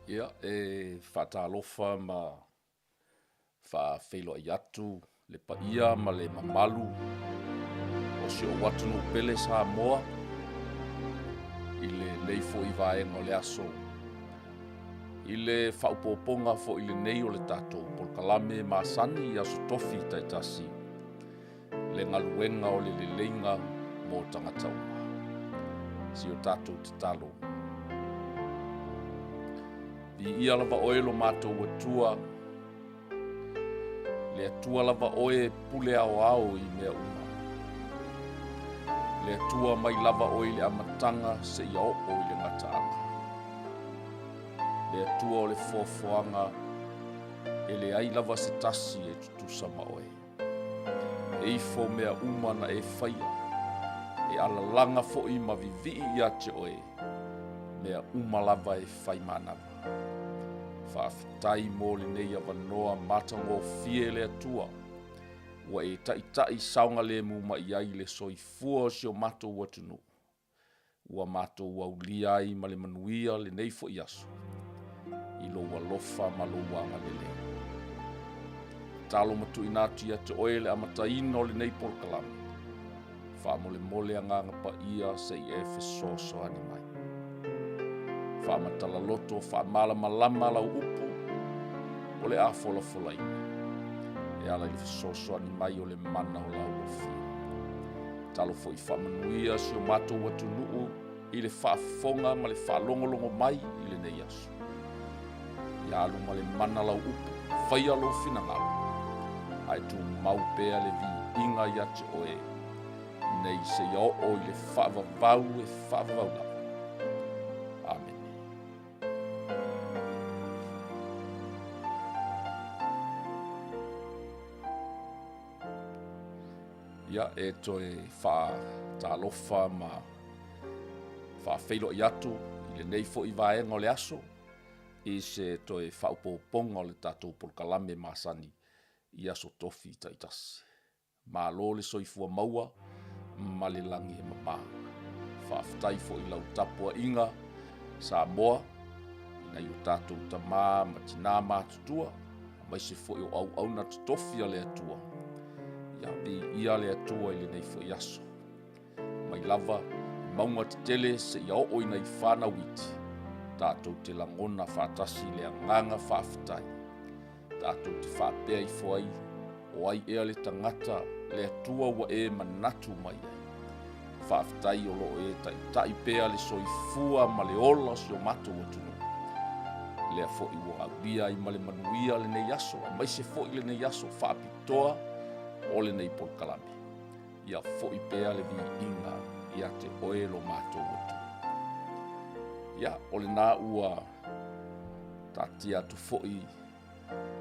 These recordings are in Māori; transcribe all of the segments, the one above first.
Ia, whaatalofa ma whawheloa atu, le paia ma le mamalu, o si o watu no pele sa moa, i le leifo i vaenga o le aso, i le whaupoponga fo i le nei o le tatou, polkalame masani i aso tofi taitasi, le ngaluenga o le leinga mo tangataunga. Si o tatou te talo. I ia lava oe lo mātou atua, le atua lava oe pule ao i mea uma. Le atua mai lava oe le amatanga se ia o i le ngataanga. Le atua o le foafoanga e le ai lava se tasi e tutusa ma oe. E ifo mea uma na e whaia, e alalanga fo i mavivi i ate oe, mea uma lava e whai manawa. Whaafitai mō le nei awanoa matango fie le atua. Ua e tai saunga le muma i ai le soifua si o matou watunu. Ua matou waulia ai ma le manuia le nei fo i aso. I lo walofa ma lo wanga le le. Talo matu inatu ia te oe le amataino le nei polkalame. Whaamole anganga pa ia se i e fesoso ani mai. Whaamatala loto, whaamalama lau upu, o le a fola ina. E ala i fesoso ani mai o le mana o lau o fia. Talo fo i whaamanuia si o matou watu nuu, i le whaafonga ma le whaalongolongo mai i le nei aso. I alu ma le mana lau upu, whaia lo fina ngalo. Ai tu mau pea le vi inga i ate oe, nei se iao o i le whaavavau e whaavavau lau. Amen. Ia e toe whaatalofa ma whaawheloa i atu i le nei fo i vaenga o le aso, i se toe whaupoponga o le tatou polkalame masani i aso tofi taitasi. Ma lo le soifua maua, ma le langi e mama. Whaaftai fo i lau tapua inga, sa moa, ina i o tatou tamā ma tina mātutua, mai se fo i o au na tutofi a le atua. Ia vi ia le atua i le nei fo i aso. Mai lava, maunga te tele se ia o ina i whana witi. Tātou te langona whaatasi le anganga whaaftai. Tātou te whaapea i fo ai, o ai ea le tangata le atua wa e manatu mai ai. Whaaftai o lo e tai pea le soifua ma le ola si o matou atunu. Lea fo i wa aulia i ma le manuia le nei aso, a mai se fo i le nei aso whaapitoa o le nei polkalame. Ia fo i pea le vi inga i ate oe lo matou atunu. Ia, o le nā ua tati atu fo i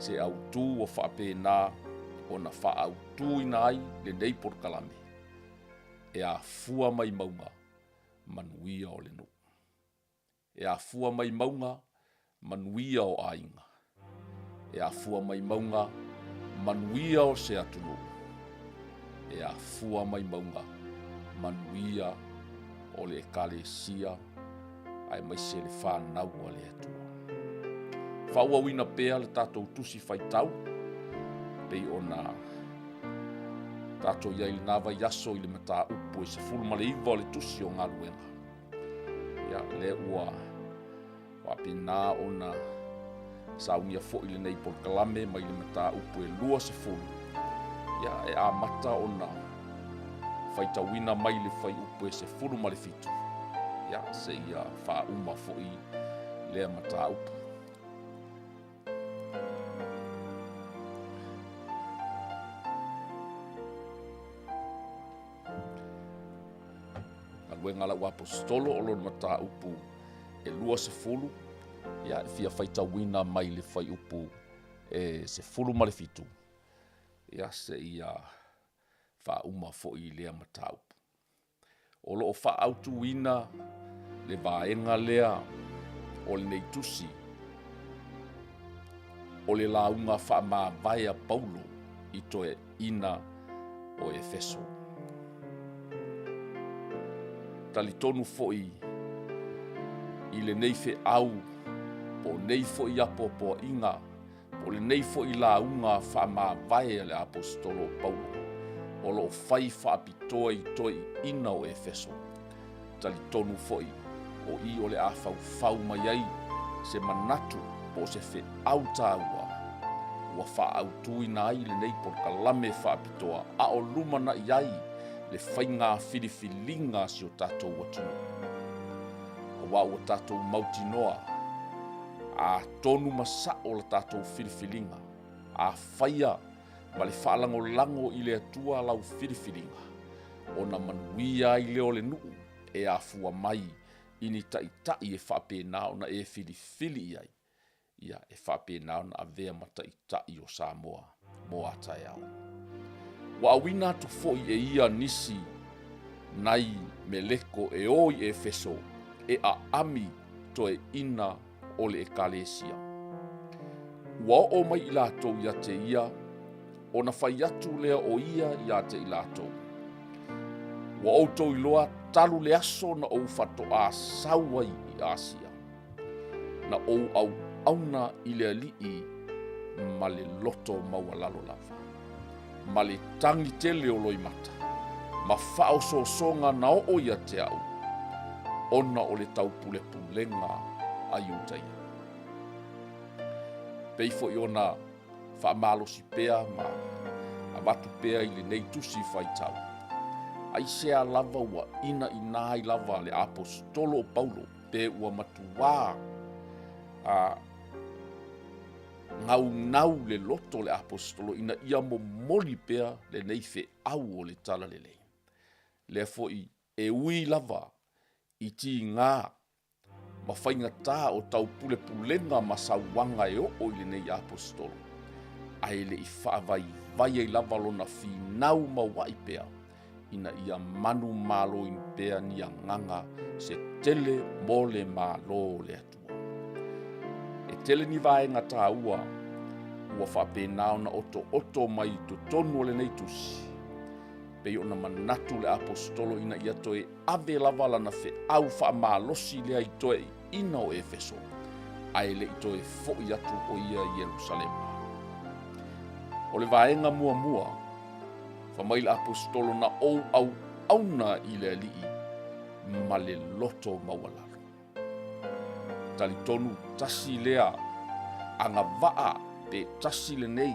se autu o whaapena o na whaautu ina ai le nei polkalame. E Afua mai Mauga, Manuia o le no. E Afua mai Mauga, Manuia o ainga. E Afua mai Mauga, Manuia o se atunu. E Afua mai Mauga, Manuia o le 𝚗𝗚𝚎 ai mai se le whanau a le atua. Whauawina pea le tatou tusi whaitau, pei o na tatou iai le nawa yaso i le mata upo i se fulma le iwa o le tusi o ngā ruenga. Ia le ua wapina o na saunia fo i le nei polkalame mai le mata upo e lua se fulu. Ia e a mata o na whaitawina mai le whai upo e se fulma le fitu. Ia se ia wha uma fo i le mata upo. Ngala ua apostolo o lona mata upu e lua se fulu, ia e fia whaitawina mai le whai upu e se fulu ma le fitu. Ia se ia wha uma fo i lea mata upu. O loo wha autu ina le vaenga lea o le nei tusi, o le launga wha maa vaia Paulo i toe ina o Efeso. Talitonu foi i le nei fe au po nei fo i apo inga, po le nei fo i la unga whaamāwae le apostolo Paulo, o lo fai whaapitoa i toi ina o Efeso. Tali tonu foi, o i o le a fau mai ai, se manatu po se fe au tāua. Ua whaautu ina ai le nei por kalame whaapitoa, a o lumana i ai, le whainga whiriwhilinga si o tātou watunu. O wau o tātou mautinoa, a tonu masa o le tātou whiriwhilinga, a whaia ma le whaalango i le atua lau whiriwhilinga. O na manuia i leo le nuu, e Afua mai, ini tai e whapena o na e whiriwhili i ai. Ia e whapena o na avea ma tai o Samoa, mo atai au. Wa awina tu foi e ia nisi nai me leko e oi e Efeso e a ami to e ina o le ekalesia. Wa o mai i latou ia te ia, o na whai atu lea o ia te i latou. Wa o tau iloa talu le aso na o fato a saua i Asia. Na o au auna i le alii ma le loto maua lalo lava. Ma le tangi tele o loi mata, ma whao so songa na o ia te au, ona o le tau pule pulenga a iutaia. Peifo i ona whaamalo si pea ma a watu pea i le nei tusi whaitau. Ai sea lava ua ina i nai lava le apostolo o Paulo, pe ua matuā a ngau le loto le apostolo ina ia mo moli pea le nei fe au o le tala lele. Le foi e ui lava i ti ngā ma whainga tā o tau pule pulenga ma sauanga e o i le nei apostolo. Ai le i whaavai vai e lava lona whinau ma wai pea ina ia manu malo in pea ni a nganga se tele mo le malo le atua. E tele ni vaenga tā ua whapena na oto mai to tonu le nei tusi. Pe ona manatu le apostolo ina ia toe ave lava lana fe au whaamalosi lea i toe ina o Efeso. Ai le i toe fo'i atu o ia i Jerusalema. O le vaenga mua, whamai le apostolo na au auna i le alii ma le loto maualalo. Tali tonu tasi lea anga waa pe tasi le nei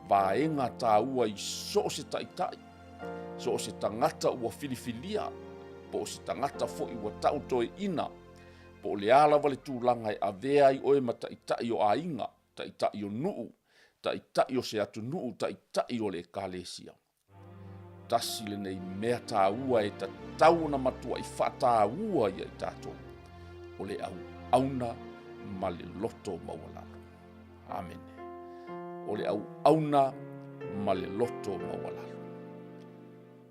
vaenga tā ua i so se taitai, so se tangata ua filifilia, po se tangata fo'i ua tau toe ina, po le ala wale tūlanga e avea i oe ma taitai o ainga, taitai o nuu, taitai o se atu nuu, taitai o le ekalesia. Tasi le nei mea tā ua e ta tau na matua i wha tā ua i tātou, o le auna ma le loto maualalo. Amen. O le auna ma le loto maualalo.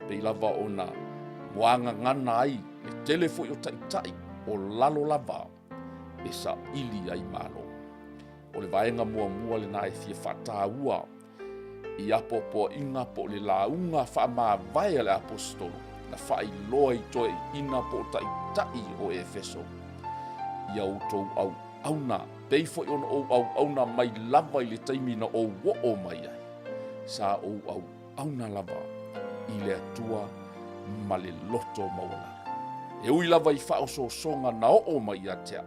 Pei lava ona moanga ngana ai le telefo i o taitai o lalo lava e sa ili ai malo. O le vaenga mua le na e fia whata ua i apopo inga po le launga whaamāwae le apostolo na whailoa i toe ina po taitai o Efeso. Ia utou au auna, peifo i ona au auna mai lava i le taimina o wo mai ai. Sa au auna lava i le atua ma le loto maulala. E ui lava i whao songa na o mai atea.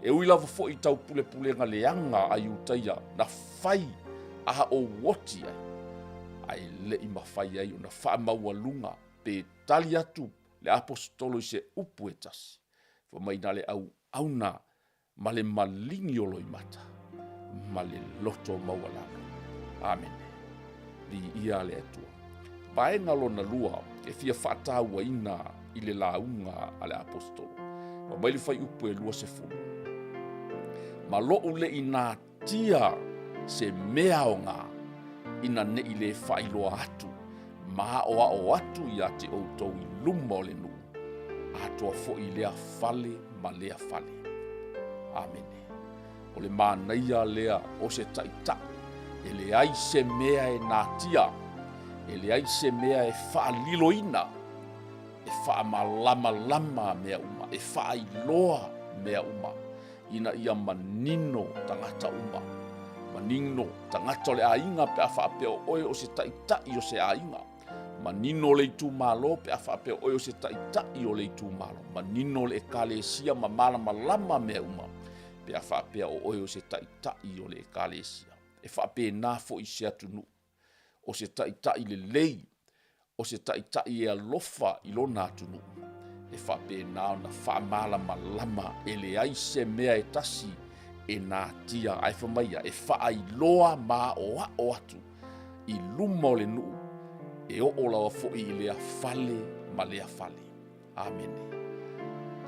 E ui lava fo i tau pule nga leanga a iutaia na whai aha o woti ai. Ai le i mawhai ai o na wha maua lunga pe tali atu le apostolo i se upu e tasi. Fa mai na le auna ma le malingi o loi mata, ma le loto maualalo. Amen. Li ia le atua. Vaenga lona lua e fia whaataua ina i le launga a le apostolo. Ma mai le whai upu e lua se fulu. Ma loo le ina tia se mea o ngā ina ne i le whailoa atu. Ma o atu i ate o tau i luma o le nu. Atua fo i lea fale ma lea fale. Amen. O le mānaia lea o se taita. E le ai se mea e nātia. E le ai se mea e whaaliloina. E wha malama mea uma. E wha iloa mea uma. ina ia manino tangata uma. Manino tangata o le ainga pe a whaapea oe o se taitai o se ainga. Manino le tu malo pe a whaapea oe o se taitai o le tu malo. Manino le ekalesia ma malama mea uma. Pe a whaapea oe o se taitai o le ekalesia. E whaapea nā fo i se atunu. O se taitai le lei. O se taitai e alofa i lona atunu. E whape nao na whamalama lama e le ai se mea e tasi e nā tia ai whamaia e whaai loa mā o atu i luma o le nuu e o lawa fo i lea fale ma lea fale. Amen.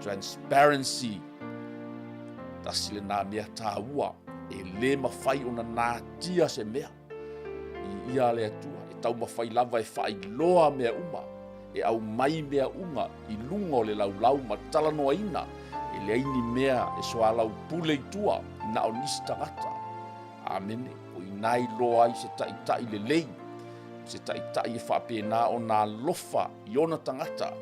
Transparency tasi le nā mea tāua e le mawhai o na nā tia se mea i ia le atua e tau mawhai lava e whaai loa mea uma e au mai mea unga i lunga o le laulau ma talanoa ina e le aini mea e soa lau pule i tua na o nisi tangata. Amene, o i nai loa ai se taitai le lei, se taitai e whapena o nā lofa i ona tangata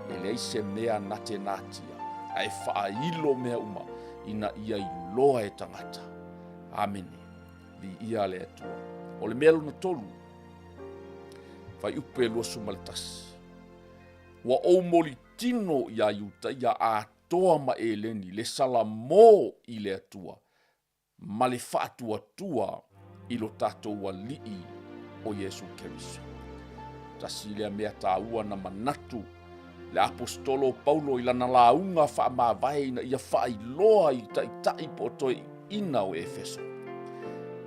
e le ai se mea nate natia a e whailo mea uma ina ia i loa e tangata. Amene, li ia le atua. O le mea luna tolu, whai upe lua sumaletasi. Wa o moli tino ia yuta ia a toa ma e leni le sala mō i le atua. Ma le whaatua tua i lo tātou wa lii o Yesu Keriso. Tasi lea mea tāua na manatu le apostolo Paulo i lana launga wha mawai na ia whai loa i taitai po toi ina o Efeso.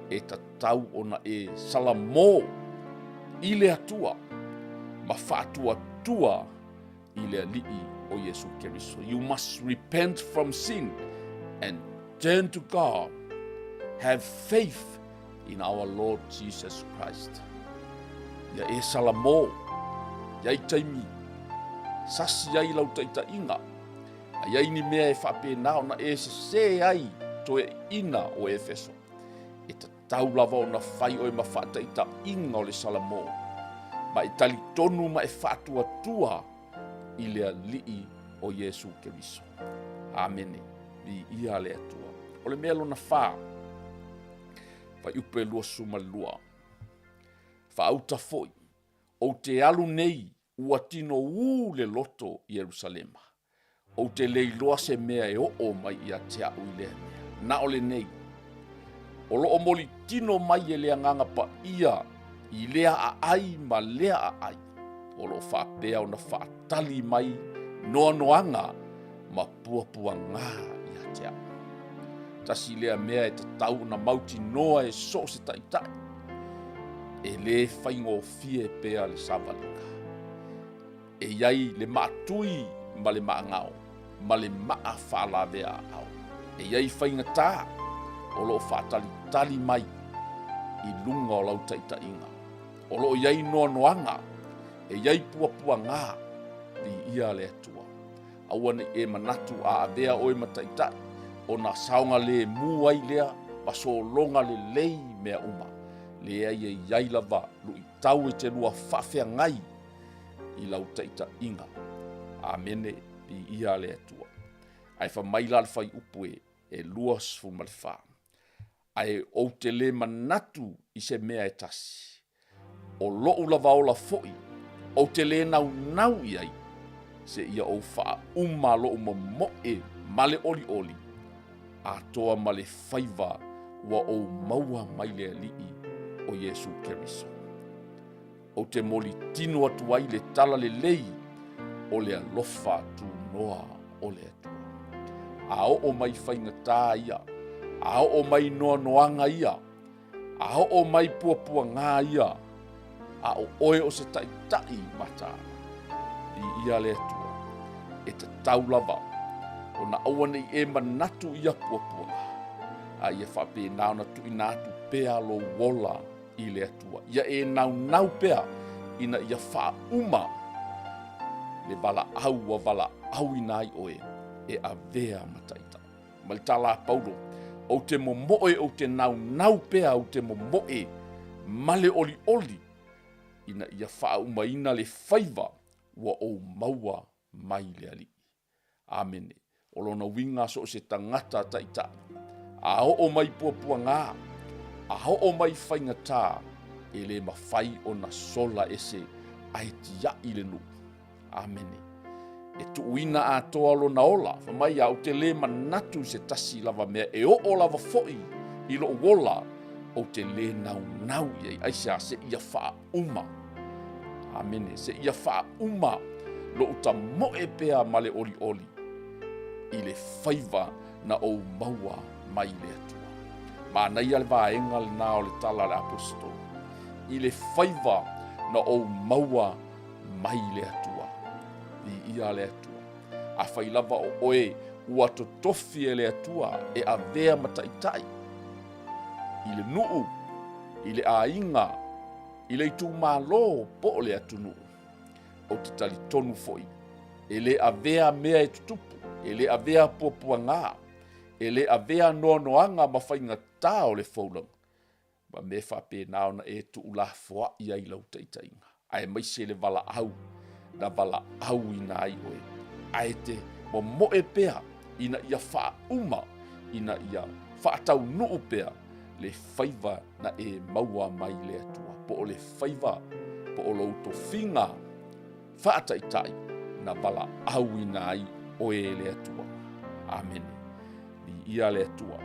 E tatau ona e sala mō i le atua ma whaatua tua i le alii o Yesu Keriso. You must repent from sin and turn to God. Have faith in our Lord Jesus Christ. Ia e salamo, ia i taimi, sasi ai lau taita inga. Ia ini mea e whapenao na e se ai to e ina o Efeso. E ta tau lava o na whai o e ma whataita inga o le salamo. Ma e tali tonu ma e whatua tua i lea lii o Yesu Keriso. Amene, li ia le atua. O le mea lona wha, whai upe lua suma lua. Wha auta foi, o te alu nei ua tino le loto i Jerusalema. O te leiloa se mea e o mai i a te au i lea mea. Na ole nei, o lo o moli tino mai e lea nganga pa ia i lea a ai ma lea a ai. O lo whapea o na whaatali mai noa noanga ma puapua ngā i a te au. Tasi lea mea e te tau na mauti noa e so se taitai. E le whaingo fie pea le savalika. E iai le maatui ma le maangao, ma le maa whalawea au. E iai whainga tā, o lo whaatali tali mai i lunga o lau taitainga. O lo iai noa noanga, e iai puapua ngā li ia le atua. Awane e manatu a avea oe mataitai, o na saonga le muai lea, paso longa le lei mea uma. Le ai e iai lava, lu i tau e te lua whawhea ngai i lau taita inga. Amene i ia le atua. Ai wha maila le whai upue e lua sfuma le wha. Ai o te le manatu i se mea e tasi. O loo lava o la foi, o te le nau iai, se ia o wha uma loo moe male oli oli. A toa male whaiva ua o maua mai le alii o Yesu Keriso. O te moli tino atu ai le tala le lei o le alofa tu noa o le atua. A o mai whainga tā ia, a o mai noa noanga ia, a o mai puapua ngā ia, a o oe o se taitai mata. I ia le atua, e te tau lava, o na awane i e manatu ia puapua. A ia whape nao na tu inatu pea lo wola i le atua. Ia e nau pea ina ia wha uma le vala au a vala au inai oe e a vea mataita. Malitala Paulo, o te momoe o te nau pea o te momoe male oli oli ina ia wha uma ina le whaiva ua o maua mai le ali. Amene. o lona winga so se tangata taita. A o mai puapua ngā, a o mai whaingatā, e le mawhai o na sola ese ai tia i le nu. Amene. E tuuina a toa lo na ola, whamai au te le manatu se tasi lava mea, e o lava foi i lo wola, o te le nau iei, aisa se ia wha uma. Amene, se ia wha uma, lo uta moe pea male oli oli, i le whaiva na o maua mai le atua. Ma nei ale vaenga le nā o le tala le apostol, i le whaiva na o maua mai le atua. I ia le atua. A whailava o oe ua to tofi e le atua e a vea mataitai. I le nuu, i le ainga, i le itu malo po le atu nuu. O te tali tonu foi. E le a vea mea e tutupu. E le a vea puapua ngā. E le a vea noanoanga mawhainga tā o le whaulang. Ma me whape naona e tu ula fua i ai lau taitainga. Ai mai se le wala au. Na wala au ina ai oe. Ai te mo e pea ina ia wha uma. Ina ia wha tau nuu pea. Le whaiva na e maua mai le atua. Po o le whaiva, po o lau to whinga. Wha taitai na wala au ina ai oe le atua. Amen. Ni ia le atua.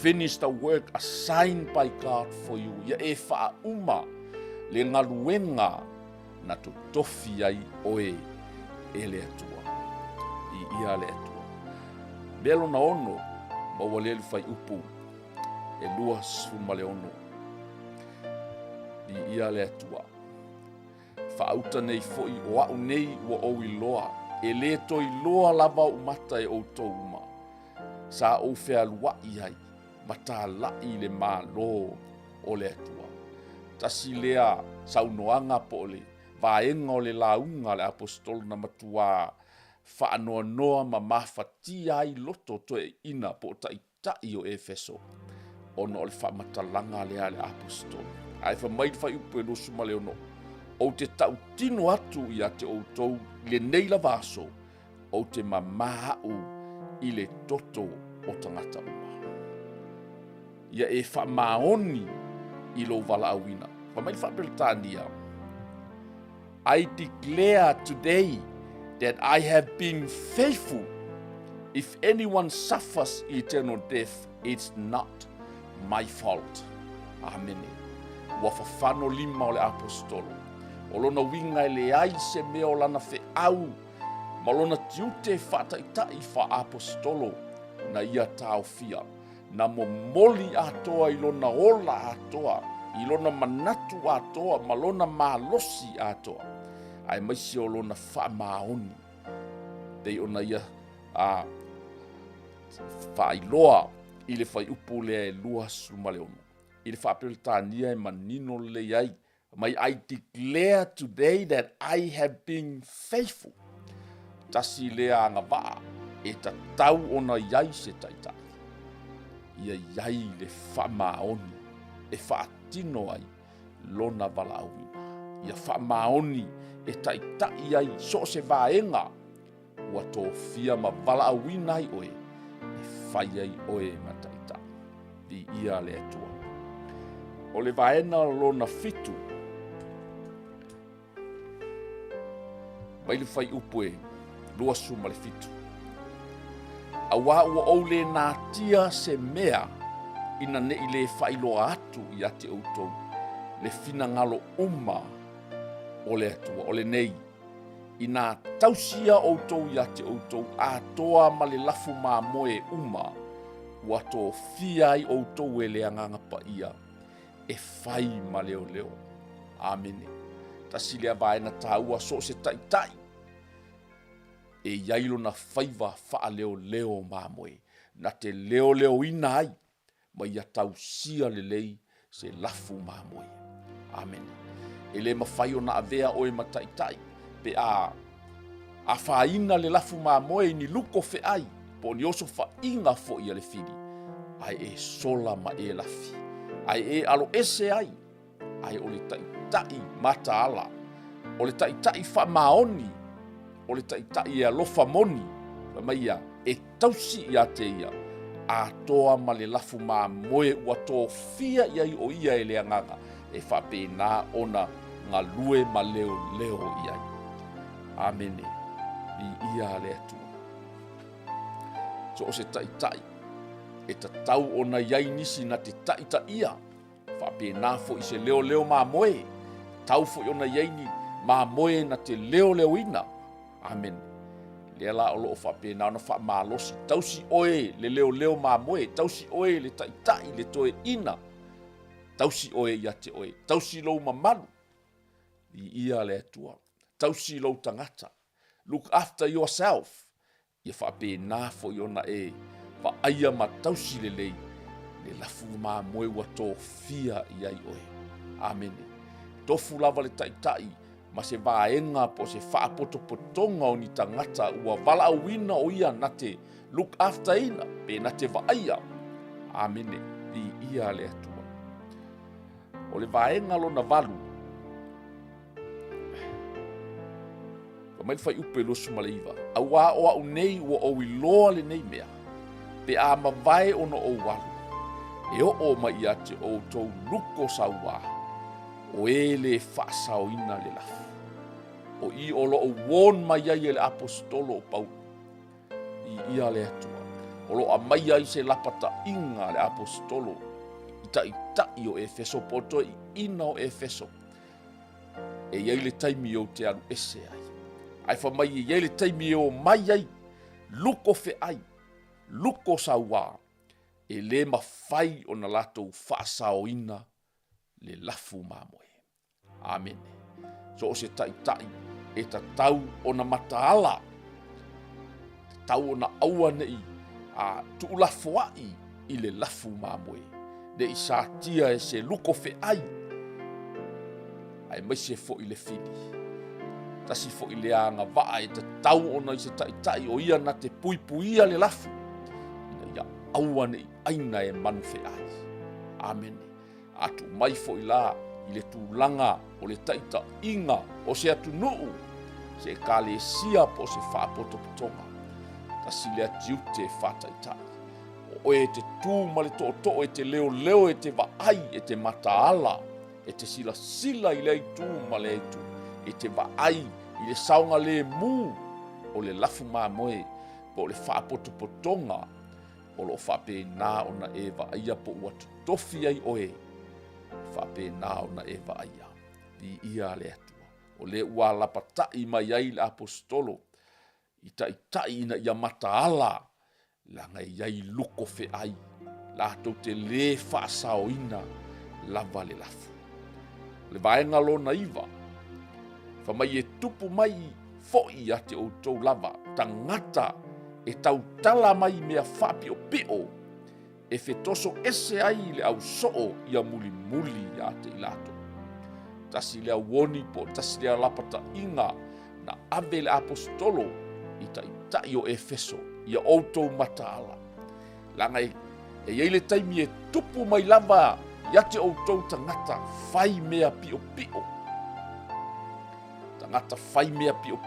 Finish the work assigned by God for you. Ia e wha uma le ngaluenga na to tofi ai oe e le atua. I ia le atua. Belo na ono, maua le fai upu. E lua suma le ono. I ia le atua. Whaauta nei foi o au nei ua o iloa. E le to iloa lava umata e o tau uma. Sa o fea lua iai. Mata lai le mā lo o le atua. Tasi lea saunoanga po le. Vaenga o le launga le apostol na matua. Whaanoa noa ma mawhatia ai loto to e ina po tai o Efeso. Ono o le whamatalanga lea le apostol. Ai whamaid whai upu e nosuma le ono. O te tau tino atu i a te outou le neila vaso. O te mamahau i le toto o tangata uma. Ia e whamaoni i lo wala awina. Whamaid whapeltania. I declare today that I have been faithful. If anyone suffers eternal death, it's not my fault. Amen. Wa whawhano lima o le apostolo. O lona winga le ai se mea o lana fe au. Ma lona tiute whataitai wha apostolo na ia tau fia. Na mo moli atoa i lona ola atoa. I lona manatu atoa. Ma lona malosi atoa. Ai maisi o lona wha maoni. Dei ona ia whailoa i le whai upu lea e lua suma le ono. I le whapeltania e manino le iai. May I declare today that I have been faithful. Tasi lea anga waa e ta tau ona iai se taitai. Ia iai le whamaoni e whaatino ai lona wala awina. Ia whamaoni e taitai ai so se vaenga. Ua tō fia ma wala awina ai oe. E whai ai oe ma taitai. Di ia le atua. O le vaena lona fitu. Mai le whai upu e, lua suma le fitu. Awa ua ou le nā tia se mea, ina ne i le whailoa atu i ate outou, le finangalo uma o le atua, o le nei. I nā tausia outou i ate outou, a toa ma le lafu mā moe uma, ua tō fiai outou e le anganga pa ia, e whai ma leo leo. Amene. Tasi lea vaena tāua so se taitai. E iailo na whaiva wha leo leo māmoe. Na te leo leo ina ai. Ma ia tau sia le lei se lafu māmoe. Amen. E le mawhai o na avea oe mataitai. Pe a whaina le lafu māmoe ni luko fe ai. Po ni oso whainga fo ia le whiri. Ai e sola ma e lafi. Ai e alo ese ai. Ai o le taitai mata ala. O le taitai wha maoni. O le taitai e alofa moni. Maia e tausi ia te ia a toa ma le lafu ma moe ua tō fia ia i o ia e le anganga e whapena ona ngā lue ma leo leo ia. Amene. I ia le atu. So o se tai e ta tau ona iai nisi na te tai ia. Whapena fo i se leo leo ma moe. Tau fo i ona iai ni ma moe na te leo leo ina. Amen. Le la o lo whapena ona wha malosi. Tausi oe le leo leo ma moe. Tausi oe le tai le toe ina. Tausi oe ia te oe. Tausi lou mamalu. I ia le atua. Tausi lou tangata. Look after yourself. Ia whapena fo i ona e. Wa aia ma tausi le lei. Le lafu ma moe wa tō fia iai oe. Amen. Tofu lava le tai. Ma se vaenga po se whaapotopotonga o ni tangata ua wala awina o ia na te look after ina. Pe na te vaia. Amen. I ia le atua. O le vaenga lo na valu. Mai fai upe losu ma le iwa. Awa o au nei ua o iloa le nei mea. Pe a mawai ono o walu. E o ma ia te o tau luko saua. O e le whaasao ina le lafu. O i o lo o won mai ai le apostolo o pau. I ia le atua. O lo a mai ai se lapata inga le apostolo. I o Efeso poto i ina o Efeso. E iai le taimi o te anu ese ai. Ai fa mai i ele taimi o mai ai, luko fe ai, luko saua, e le mawhai o na lato whaasao ina le lafu mamoe. Amen. So o se tai e ta tau o na mataala, tau o na aua nei a tuulafoai i le lafu mamoe. Ne i sātia e se luko fe ai, ai mai se fo i le fini. Tasi fo i lea ngā waa e te tau ona i se tai o ia na te puipuia le lafu. Ina ia aua nei aina e manfe ai. Amen. Atu mai fo i la i le tūlanga o le taita inga o se atu nuu. Se ka le sia po se whaapotopotonga. Tasi lea tiute whataitai. O e te tū ma le tō e te leo e te waai e te mataala. E te sila i lei tū ma le tu. E te waai i le saunga le mū o le lafu mamoe po le whaapotopotonga o lo whapena o na e waia po ua tofi ai oe whapena o na e waia i ia le atua o le ua lapatai mai ai le apostolo i tai ina ia mataala langa iai luko fe ai la tau te le whaasao ina lava le lafu le vaenga lo na iwa fa mai e tupu mai fo'i a te outou lava tangata e tau tala mai mea whapio pio e fetoso ese ai le au soo ia muli a te ilato. Tasi lea woni po tasi lea lapata inga na ave le apostolo i tai o Efeso ia outou mataala. Langa e eile taimi e tupu mai lava ia te outou tangata fai mea pio. Ngata fai mea pio.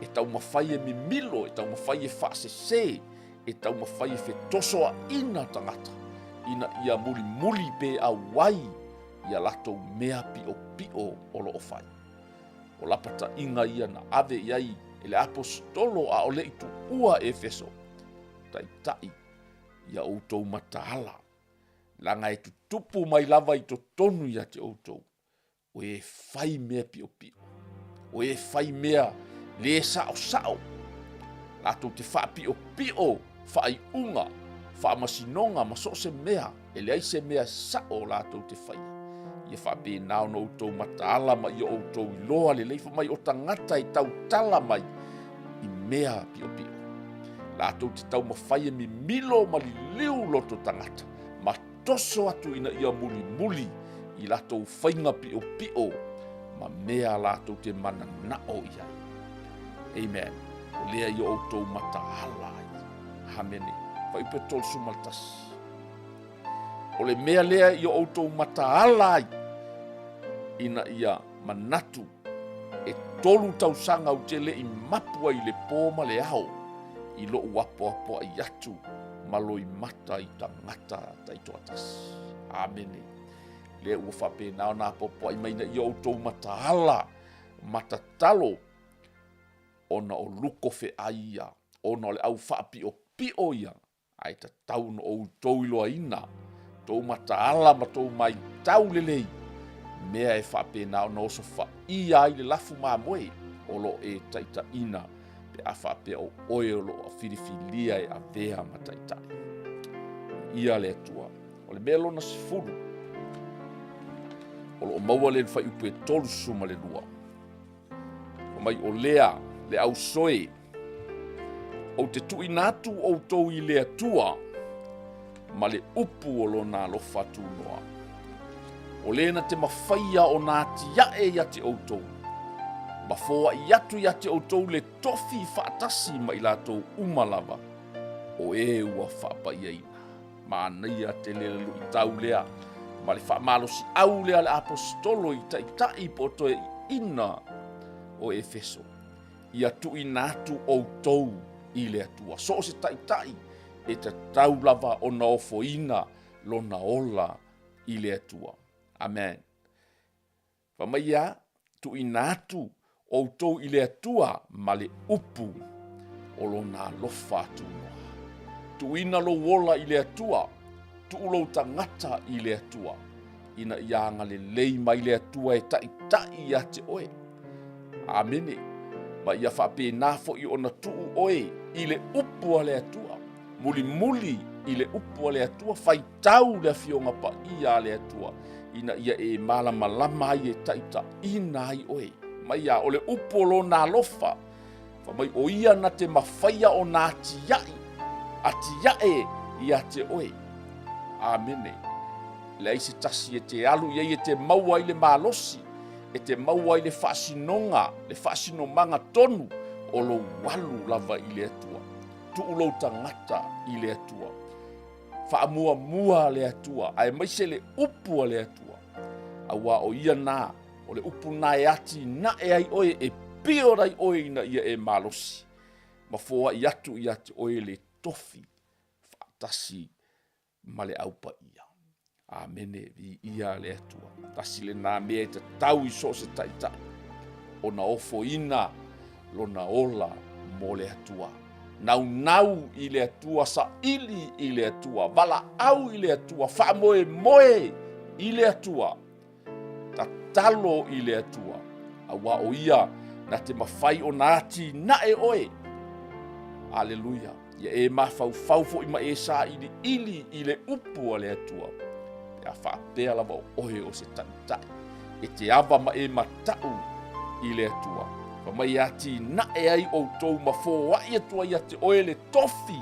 E tau mawhai e mimilo, e tau mawhai e whaasese, e tau mawhai e whetosoa ina tangata. Ina ia muli pe a wai, ia latou mea pio o loo whai. O lapata inga ia na ave iai, ele apostolo a ole i tu ua Efeso. Tai, ia outou mataala. Langa e tu tupu mai lava i to tonu ia te outou. O e fai mea pio. O e fai mea le sao. Lato te wha pio, whai unga, wha masinonga, maso se mea, e le se mea sao lato te whai. Ia wha pe nao no outou mataala ma ia outou i loa le leifa mai o tangata i tau tala mai i mea pio. Lato te tau mawhai e mi milo ma li liu loto tangata, ma toso atu ina ia muli i latou whainga pio ma mea latou te mana nao ia. Amen. O lea i outou mataala ai. Hamene. Whaipe tolsu maltasi. O le mea lea i outou mataala ai. Ina ia manatu e tolu tausaga au te le'i mapu ai le pō ma le ao i lo'u apoapoa i atu ma loi mata i tangata taitoa tasi. Amene. Le ua whapena o nā popo ai maina i outou mataala matatalo ona o luko fe aia, ona o le au whapio pio ia, ai ta tau no outou iloa ina, tou mataala ma tou mai tau lelei, mea e whapena o no sofa ia ai le lafu mamoe, o lo e taita ina, pe a whapea o oe o lo a whiriwhilia e a vea ma taita. Ia le atua, o le mea lona sifuru, o lo maua le whai upu e tolu suma le lua. O mai o lea, le au soe, o te tui natu o tou i le atua, ma le upu o lo nā lofa tūnoa. O lena te mawhaia o nā tiae ia te outou. Ma fōa i atu ia te outou le tofi whaatasi ma i lātou umalava. O e ua whaapa ia ina. Ma anaia te lelu i tau lea. Ma le whaamalosi au lea le apostolo i taitai po toe ina o Efeso. Ia tui nātu outou i le atua. So se taitai e te tau lava o na ofo ina lo na ola i le atua. Amen. Whamaia tui nātu outou i le atua ma le upu o lo na lofa atua. Tuina lo wola i le atua, tu ulo tangata i le atua. Ina ianga le leima i le atua e tai ia te oe. Amene. Ma ia whape nafo i ona tuu oe i le upu a le atua. Muli muli i le upu a le atua, whai tau le fionga pa ia le atua. Ina ia e malama i e taita ina ai oe. Ma ia o le upu o lo nā lofa. Whamai o ia na te mawhaia o nā tiai. A tiae i a te oe. Amene. Le aise tasi e te alu i e te maua i le malosi. E te maua i le whaasinonga, le whaasinomanga tonu o lo walu lava i le atua. Tu ulo tangata i le atua. Whaamua mua le atua. Ai maise le upu a le atua. Awa o ia nā, o le upu nā e ati na e ai oe e pio rai oe ina ia e malosi. Ma fōa i atu i ati oe le tofi, whaatasi ma le aupa ia. Amene vi ia le atua. Tasi le nā mea te tau i so se taitai. O na ofo ina, lo na ola mo le atua. Nau i le atua, sa ili i le atua, wala au i le atua, wha moe i le atua. Ta talo i le atua. Awa o ia, na te mawhai o nāti na e oe. Aleluia. Ia e mawhau fo i ma e sa ili i le upu a le atua. Ia whaapea lava o oe o se tanitai. E te awa ma e matau i le atua. Wa mai ati na e ai o tou ma fō wai atua ia te oe le tofi.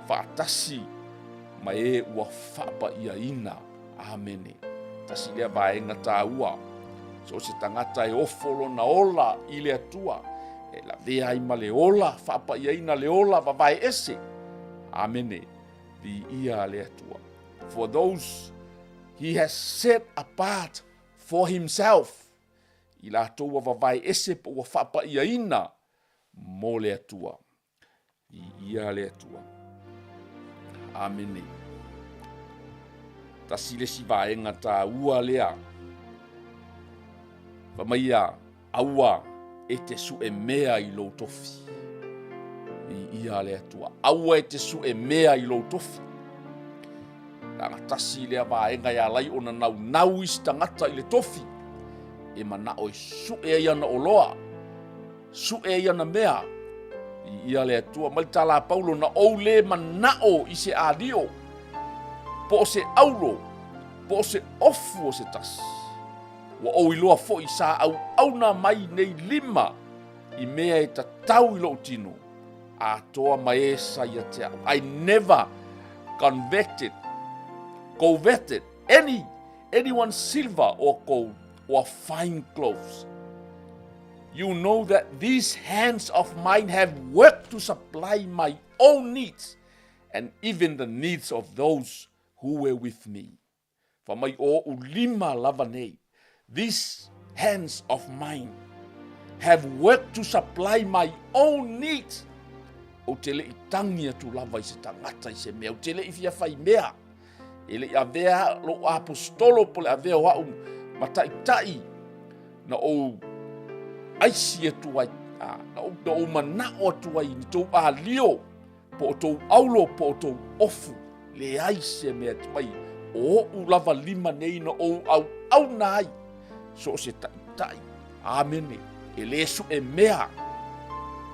Whaatasi ma e ua whaapa ia ina. Amene. Tasi lea vaenga tā ua. So se tangata e ofolo na ola i le atua. E la vea i ma le ola. Whaapa ia ina le ola vavai ese. Amene. Vi ia le atua. For those he has set apart for himself. I la toua vavai ese po ua whaapa ia ina. Mo le atua. Vi ia le atua. Amene. Tasi le si vaenga tā ua lea. Wamaia aua e te su e mea i lou tofi. I ia le atua. Aua e te su e mea i lou tofi. Nanga tasi lea vaenga ia lai o na nau isi tangata i le tofi. E mana o su e iana o loa. Su e iana mea. I ia le atua. Malitala Paulo na ou le manao i se adio. Po se aulo, po se ofu o se tasi. Wa o iloa fo i sa au na mai nei lima i mea e ta tau ilo utino. A toa mai e sa ia te au. I never coveted anyone's silver or gold or fine clothes. You know that these hands of mine have worked to supply my own needs and even the needs of those who were with me. Whamai o ulima lava nei. These hands of mine have worked to supply my own needs. O te le I tangi atu lava I se tangata I se mea. O te le I fia fai mea. E le avea lo apostolo po le avea o au mataitai. Na o aisi atu ai. Na o manao atu ai. Ni tau alio. Po o tau aulo po o tau ofu. Le aise mea tuai. O u lava lima nei na o au na ai. So se taitai. Amene. E le su e mea.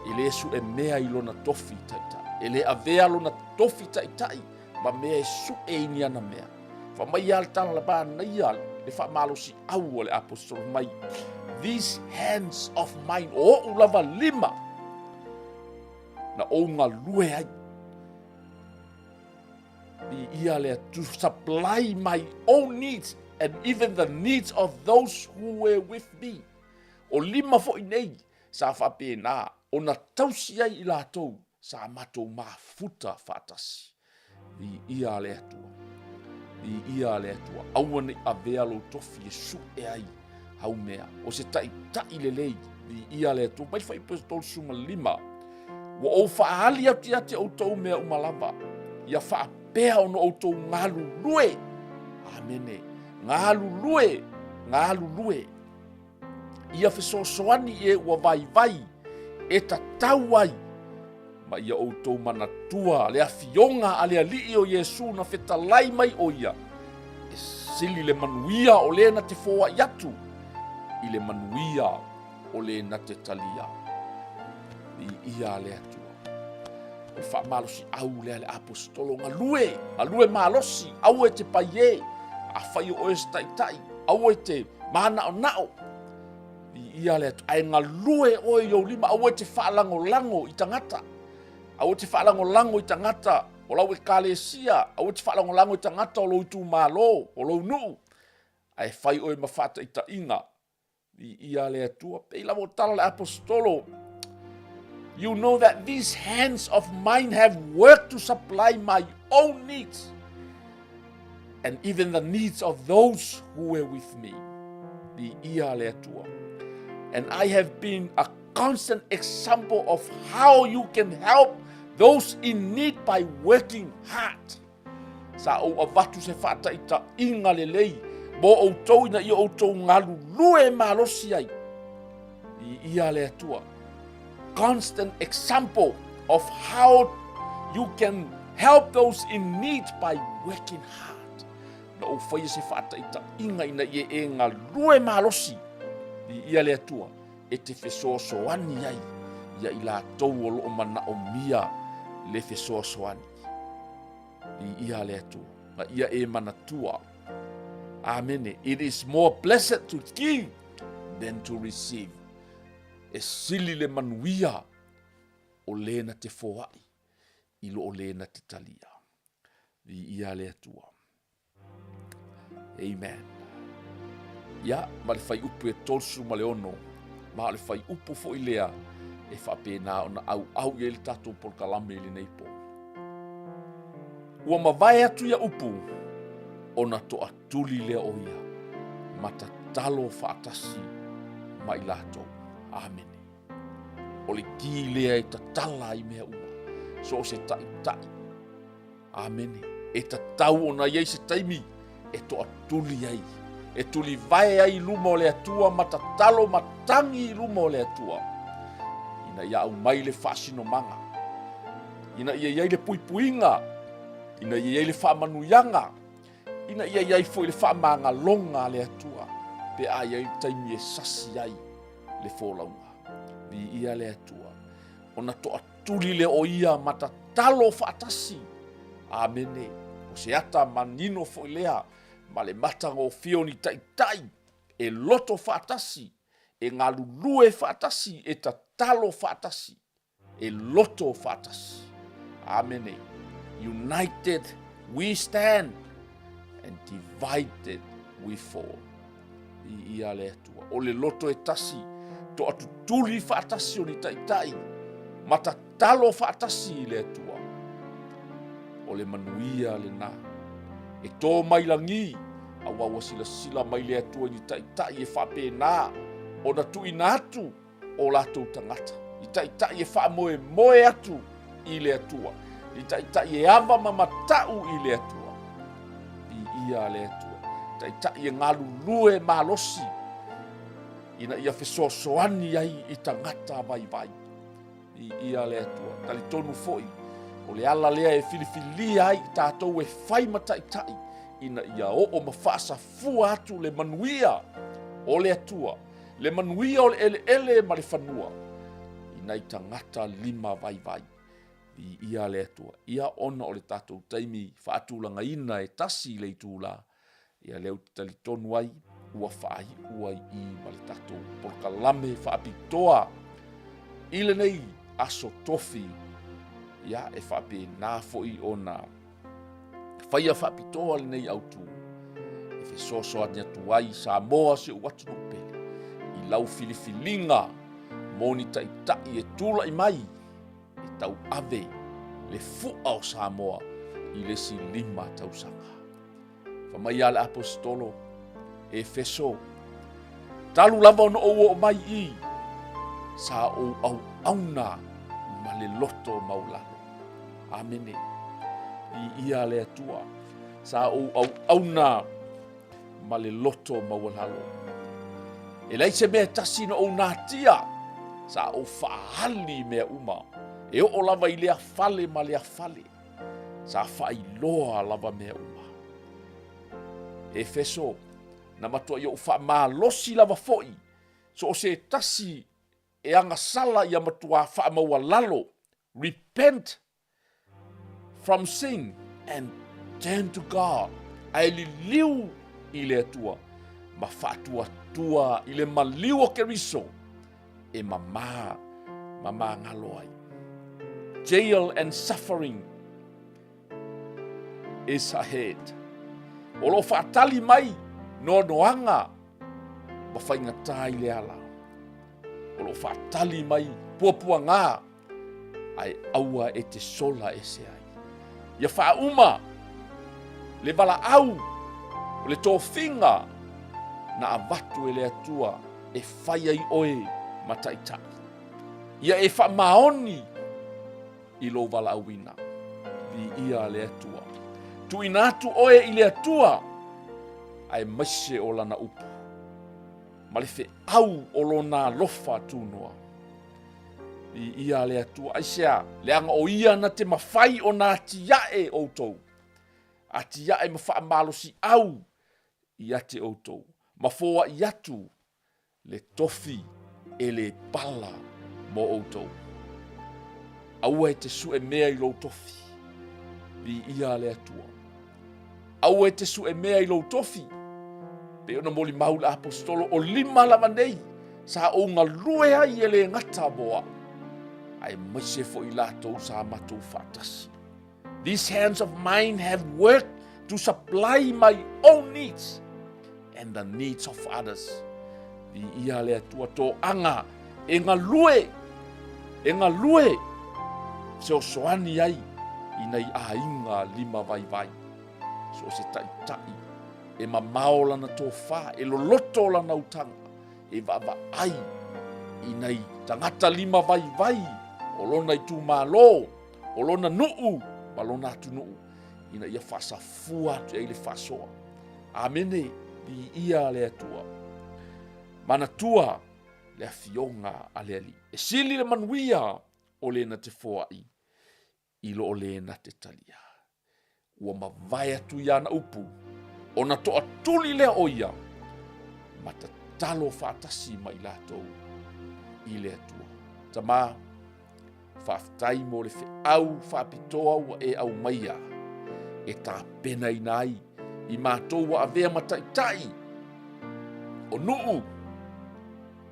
E le su e mea I lona tofi taitai. E le avea lona tofi taitai. Ma mea e su e ini ana mea. Fa mai al tala la ba na ia. Le fa malo si au o le apostolo mai. These hands of mine. O u lava lima. Na o ngā lue ai. I ia lea to supply my own needs. And even the needs of those who were with me. O lima fo I nei. Sa whape nā. O na tausi ai I lātou. Sa matou mafuta whātasi. I ia lea tua. I ia lea tua. Aua nei avea lo tofi e su e ai. Hau mea. O se tai le lei. I ia lea tua. Mai whai pestol suma lima. Wa o whaali au tia te outou mea umalava. Ia whaapea ono outou ngalu lue. Amene. Ngalu lue. Ngalu lue. Ia fesosoani e ua vai. E tatau ai. Ma ia outou manatua. Le afionga a le alii o Yesu na fetalai mai o ia. E sili le manuia o le na te foa iatu. I le manuia o le na te talia. I ia le atua. O wha malosi au le apostolo a lue malosi. Au e te paie. A whai o e staitai. Au e te mana o nao. Ia le atu. Ai ngā lue o e au lima. Au e te whaalango I tangata. Au e te whaalango I tangata. O lau e kālesia. Au e te whaalango I tangata o lau tu malo. O lau nuu. Ai whai o e mawhata I ta inga. Ia le atua. Peila mo tala le apostolo. You know that these hands of mine have worked to supply my own needs. And even the needs of those who were with me. Ia le atua. And I have been a constant example of how you can help those in need by working hard. Sa o avatu se whata ita inga le lei. Bo o tau ina I o tau ngalu lue malosi ai. Ia le atua. Constant example of how you can help those in need by working hard. Na o whai se whata ita inga ina e ngā lue malosi. Ia le atua. E te fesoasoani ai. Ia I lātou o loo mana o mia le fesoasoani. Ia le atua. Ma ia e manatua. Amen. It is more blessed to give than to receive. E sili le manuia o lena te foai. Ilo o lena te talia. Ia le atua. Amen. Ia, ma le fai upu e tolsu ma le ono. Ma le fai upu fo I lea. E whapena o na au I le tatou por kalame I le neipo. Ua mawai atu ia upu. O na to atuli lea o ia. Ma ta talo whaatasi ma I latou. Amen. O le ki lea e ta tala I mea uma. So se tai. Amen. E ta tau o na iei se taimi. E to atuli ai. E tuli vai ai luma o le atua. Ma ta talo matangi luma o le atua. Ina ia au mai le whaasino manga. Ina ia iei le puipuinga. Ina ia iei le whaamanuyanga. Ina ia iei foi le whaamanga longa le atua. Pe a iei taimi e sasi ai le fōlaunga. Ia le atua. O na to atuli le o ia mata talo whaatasi. Amene. O se ata manino fo lea. Ma le matanga o fio ni tai. E loto whaatasi. E ngā lulue whaatasi. E ta talo whaatasi. E loto whaatasi. Amene. United we stand. And divided we fall. Ia le atua. O le loto e tasi. To atu tuli whaatasi o ni tai. Mata talo whaatasi le atua. O le manuia le nā. E tō mai langi. Awawa sila mai le atua ni tai e whape nā. O na tui nātu. o lātou tangata. I tai e whaamoe atu i le atua. I tai e ava mamatau i le atua. I ia le atua. Tai e ngalu lue malosi. Ina ia fesoasoani ai i tangata vai. I ia le atua. Tali tonu foi. O le ala lea e filifilia ai tātou e whai matai. Ina ia o mawhaasafua atu le manuia o le atua. Le manuia o le ele ma le whanua. Ina i tangata 5 vai. I ia le atua. Ia ona o le tātou taimi whaatulanga ina e tasi le tūla. Ia leo tali tonu ai. Ua whaai ua i ma le tātou. Porkalame whaapitoa. Ile nei aso tofi. Ia e whaape nā foi ona. Whaia whaapitoa le nei autu. E whesoso ania tuai sa moa se uatu no pele. I lau filifilinga. Moni tai e tula i mai. E tau ave. Le fua o Samoa. I le si 5 tausanga. Whamai ale apostolo. E feso. Talu lava no o mai i. Sa o au auna. Ma le loto maulano. Amene. I ia le atua. Sa o au auna. Ma le loto maulano. E lai se mea tasi no o nātia. Sa o whaali mea uma. E o lava i lea fale ma lea fale. Sa whailoa lava mea uma. E feso. Na matua i o whaamalosi lava foi. So o se tasi e anga sala i a matua whaamaua lalo. Repent from sin and turn to God. Ai li liu i le atua. Ma whaatua tua i le maliu o Keriso. E mama ngalo ai. Jail and suffering is ahead. O lo whaatali mai noanga ma whaingata i le ala. O lo whaatali mai puapua ngā ai aua e te sola e se ai. Ia whauma le wala au o le tōwhinga na avatu e le atua e whai ai oe mataitai. Ia e whamaoni i lo wala auina. Vi ia le atua. Tu inatu oe i le atua. Ai maise o lana upu. Ma le fe au o lona lofa tūnoa. I ia le atua. Ai sea, le anga o ia na te mawhai o nā tiae outou. A tiae ma whaamalosi au i ate outou. Ma fōa i atu le tofi e le pala mo outou. Aua e te su e mea i lou tofi. Vi ia le atua. Aua e te su e mea i lou tofi. Pe ona moli maula apostolo o 5 lava nei. Sa o ngā lue ai e le ngata boa. Ai maise fo i lātou sa matou whātasi. These hands of mine have worked to supply my own needs and the needs of others. Vi ia le atua tō anga e ngā lue. Se o soani ai i nei a inga 5 vai. So se tai. E mamao lana tō whā, e loloto lana utanga, e vava ai i nei tangata 5 vai. O lona i tū mālo, o lona nuu, ma lona atu nuu. Ina ia whasafua atu e le whasoa. Amene, vi ia le atua. Mana tua le fionga a le ali. E sili le manuia o le na te foai. Ilo o le na te talia. Ua mawai atu ia na upu. O na toa tuli lea oia. Ma ta talo whaatasi mai lātou i le atua. Tamā, whaafitai mo le au whaapitoa ua e au maia. E tā pena i nai. I mātou wa avea mataitai. O nuu.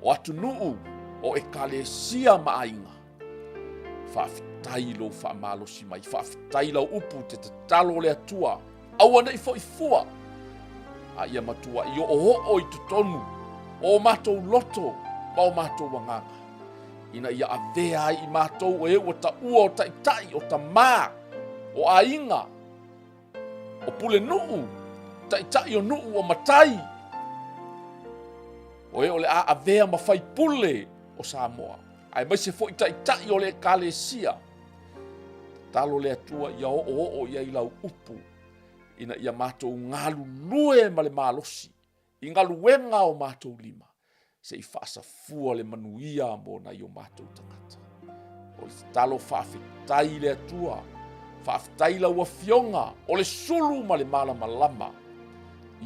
O atu nuu. O e kalesia maainga. Whaafitai lo whaamalosi mai. Whaafitai lau upu te talo le atua. Aua nei fo i fua. A ia matua i o i tutonu. O mātou loto. Ma o mātou wanganga. Ina ia avea ai i mātou e o ta ua o taitai. O ta mā. O ainga. O pule nuu. Taitai o nuu o matai. O e o le a avea mawhai pule. o Samoa. Ai mai se fo'i taʻitaʻi o le ekalesia. Talo le atua ia o ia i lau upu. Ina ia mātou ngalu lue ma le malosi. I ngaluenga o mātou lima. Se i whaasafua le manuia mo na i o mātou tangata. O le talo whaafetai le atua. Whaafetai la ua fionga. O le sulu ma le malamalama.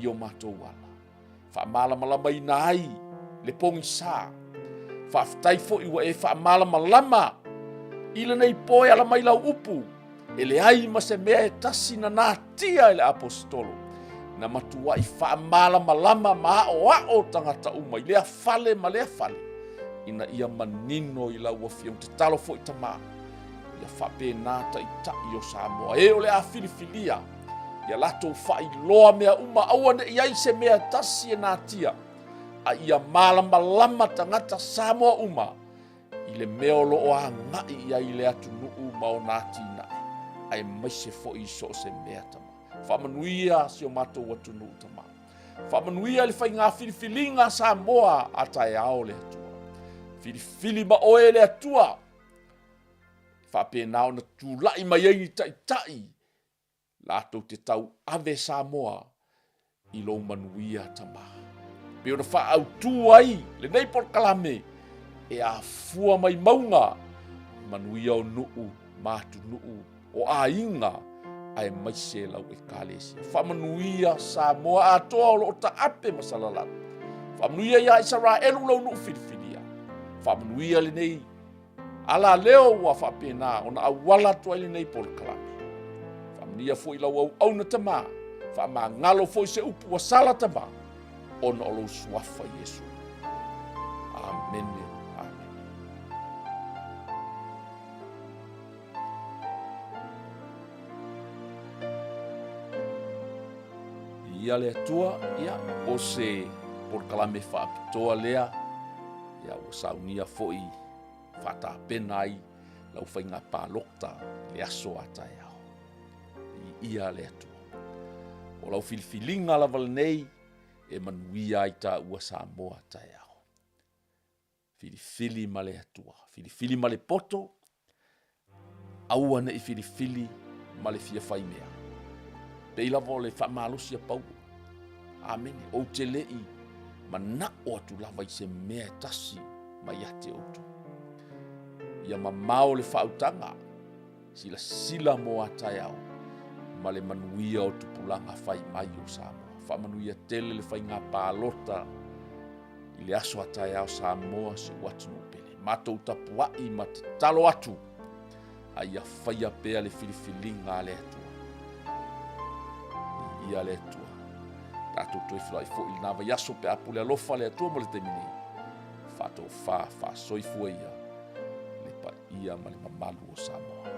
I o mātou ala. Whaamalamalama i nai. Le pongi sā. Whaafetai fo i wa e whaamalamalama. Ila nei poe ala mai lau upu. E le ai ma se mea e tasi na nātia e le apostolo. Na matua i whaamalamalama ma o tangata uma. I lea fale ma lea fale. Ina ia manino i lau wafiong te talo fo i tamā. Ia whapēnāta i tai o Samoa. E o le a filifilia. Ia lato whai loa mea uma awane i ai se mea tasi e nātia. A ia malamalama tangata Samoa uma. I le meolo o a ngai ia i le atu nuu mao nāti nai. Ai mai se fo i so se mea tama. Whamanuia si o mātou watu nuu tama. Whamanuia le whai ngā filifilinga Samoa a tae ao le atua. Filifili ma oe le atua. Whapēnao na tūlai mai ei tai. Lātou te tau ave Samoa i lo manuia tama. Peo na wha au tū ai le nei por kalame. E Afua mai Mauga. Manuia o nuu, mātu nuu. O a inga ai mai se lau e kālesia. Whamanuia Samoa atoa o lo ta ape masalalala. Whamanuia ia Israelu lau nuu filifilia. Whamanuia le nei ala leo wa whapena o na awala toa le nei por kalame. Whamanuia fo i lau au na tama. Whamangalo fo i se upu wa sala tama. Ona o lo suafa Yesu. Amen. Ia le atua, ia o se por kalame whaapitoa lea, ia o saunia foi whatapena ai, lau whainga pālokta le aso atai au. Ia le atua. O lau filifilinga la nei, e manuia ai tā ua Samoa atai au. Filifili ma le atua, filifili ma le poto, aua ne i filifili ma le fia whaimea. Peila vo le whamalosi a pau. Amen. O te lei, ma na o atu lava i se mea tasi mai ate otu. Ia mamao le whautanga, sila mo atai au, ma le manuia o tupulanga whai mai o Samoa. Whamanuia tele le whai ngā pālota, i le aso atai au Samoa se watu no pele. Matou tapuai ma te talo atu, ai a whai a pea le filifilinga le atua. Ia le atua. Tātou toi whilai fo i nawa yaso pe apule alofa le atua mo le temine. Whātou wha soifua ia. Le pa ia ma le mamalu o Samoa.